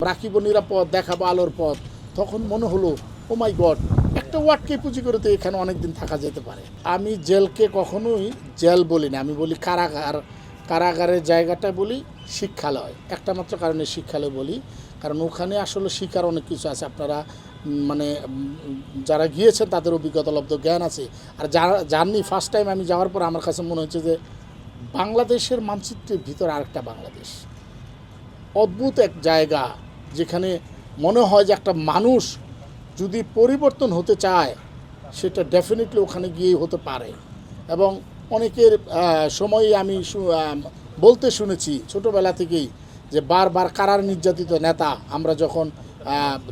রাখিব নিরাপদ, দেখাবো আলোর পথ। তখন মনে হলো ও মাই গড, একটা ওয়ার্ডকে পুঁজি করে তো এখানে অনেক দিন থাকা যেতে পারে। আমি জেলকে কখনোই জেল বলি না, আমি বলি কারাগার। কারাগারের জায়গাটা বলি শিক্ষালয়, একটা মাত্র কারণে শিক্ষালয় বলি, কারণ ওখানে আসলে শিক্ষার অনেক কিছু আছে। আপনারা মানে যারা গিয়েছেন তাদের অভিজ্ঞতালব্ধ জ্ঞান আছে। আর যারা যাননি, ফার্স্ট টাইম আমি যাওয়ার পর আমার কাছে মনে হচ্ছে যে বাংলাদেশের মানচিত্রের ভিতর আরেকটা বাংলাদেশ, অদ্ভুত এক জায়গা, যেখানে মনে হয় যে একটা মানুষ যদি পরিবর্তন হতে চায় সেটা ডেফিনেটলি ওখানে গিয়েই হতে পারে। এবং অনেকের সময়ই আমি বলতে শুনেছি ছোটোবেলা থেকেই যে বারবার কারার নির্যাতিত নেতা আমরা যখন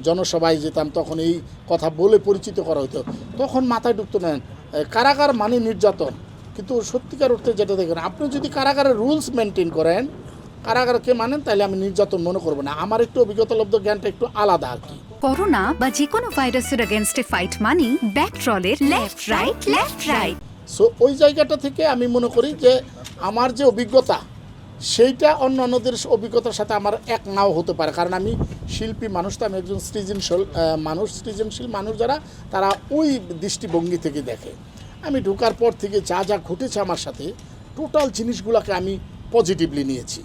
জনসভায় যেতাম তখন এই কথা বলে পরিচিত করা হতো, তখন মাথায় ঢুকতো না কারাগার মানে নির্যাতন। কিন্তু সত্যিকার অর্থে যেটা দেখেন, আপনি যদি কারাগারের রুলস মেনটেন করেন, কারাগারকে মানেন, তাহলে আমি নির্যাতন মনে করবো না। আমার একটু অভিজ্ঞতালব্ধ জ্ঞানটা একটু আলাদা আর কি। করোনা বা যে কোনো ভাইরাসের এগেইনস্টে ফাইট মানি ব্যাক ট্রলের লেফট রাইট। সো ওই জায়গাটা থেকে আমি মনে করি যে আমার যে অভিজ্ঞতা সেইটা অন্যান্যদের অভিজ্ঞতার সাথে আমার এক নাও হতে পারে, কারণ আমি শিল্পী মানুষ, তো আমি একজন সৃজনশীল মানুষ যারা তারা ওই দৃষ্টিভঙ্গি থেকে দেখে। আমি ঢোকার পর থেকে যা যা ঘটেছে আমার সাথে টোটাল জিনিসগুলোকে আমি পজিটিভলি নিয়েছি।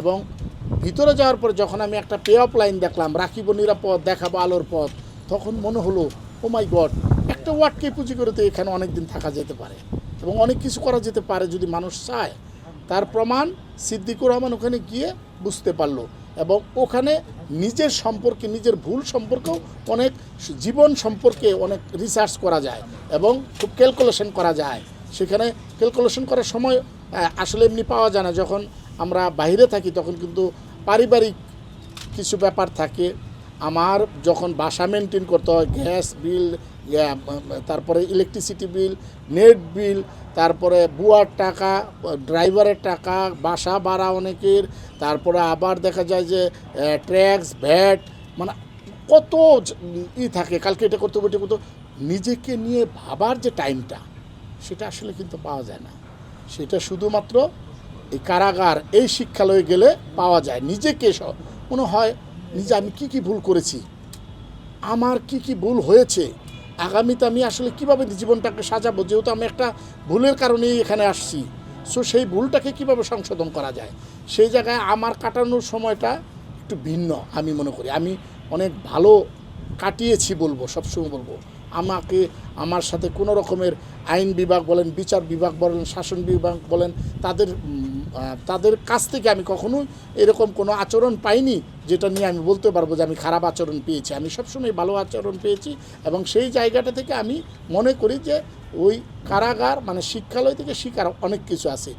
এবং ভিতরে যাওয়ার পর যখন আমি একটা পে অফ লাইন দেখলাম, রাখিব নিরাপদ, দেখাবো আলোর পথ, তখন মনে হলো ও মাই গড, একটা ওয়ার্ডকে পুঁজি করে তো এখানে অনেক দিন থাকা যেতে পারে এবং অনেক কিছু করা যেতে পারে যদি মানুষ চায়। তার প্রমাণ সিদ্দিকুর রহমান ওখানে গিয়ে বুঝতে পারলো। এবং ওখানে নিজের সম্পর্কে, নিজের ভুল সম্পর্কেও অনেক, জীবন সম্পর্কে অনেক রিসার্চ করা যায় এবং খুব ক্যালকুলেশন করা যায়। সেখানে ক্যালকুলেশন করার সময় আসলে এমনি পাওয়া যায় না। যখন আমরা বাইরে থাকি তখন কিন্তু পারিবারিক কিছু ব্যাপার থাকে। আমার যখন বাসা মেনটেন করতে হয়, গ্যাস বিল, তারপরে ইলেকট্রিসিটি বিল, নেট বিল, তারপরে বুয়ার টাকা, ড্রাইভারের টাকা, বাসা ভাড়া অনেকের, তারপরে আবার দেখা যায় যে ট্যাক্স, ভ্যাট, মানে কত থাকে, কালকে এটা করতে হবে, এটা করতে, নিজেকে নিয়ে ভাবার যে টাইমটা সেটা আসলে কিন্তু পাওয়া যায় না। সেটা শুধুমাত্র এই কারাগার, এই শিক্ষালয়ে গেলে পাওয়া যায়। নিজেকে মনে হয় নিজে আমি কি ভুল করেছি, আমার কি ভুল হয়েছে, আগামীতে আমি আসলে কীভাবে জীবনটাকে সাজাবো, যেহেতু আমি একটা ভুলের কারণেই এখানে আসছি। সো সেই ভুলটাকে কিভাবে সংশোধন করা যায়, সেই জায়গায় আমার কাটানোর সময়টা একটু ভিন্ন আমি মনে করি। আমি অনেক ভালো কাটিয়েছি বলবো, সবসময় বলবো। আমার সাথে কোনো রকমের আইন বিভাগ বলেন, বিচার বিভাগ বলেন, শাসন বিভাগ বলেন, তাদের কাছ থেকে আমি কখনোই এরকম কোনো আচরণ পাইনি যেটা নিয়ে আমি বলতে পারবো যে আমি খারাপ আচরণ পেয়েছি। আমি সবসময় ভালো আচরণ পেয়েছি এবং সেই জায়গাটা থেকে আমি মনে করি যে ওই কারাগার মানে শিক্ষালয় থেকে শিক্ষার অনেক কিছু আছে।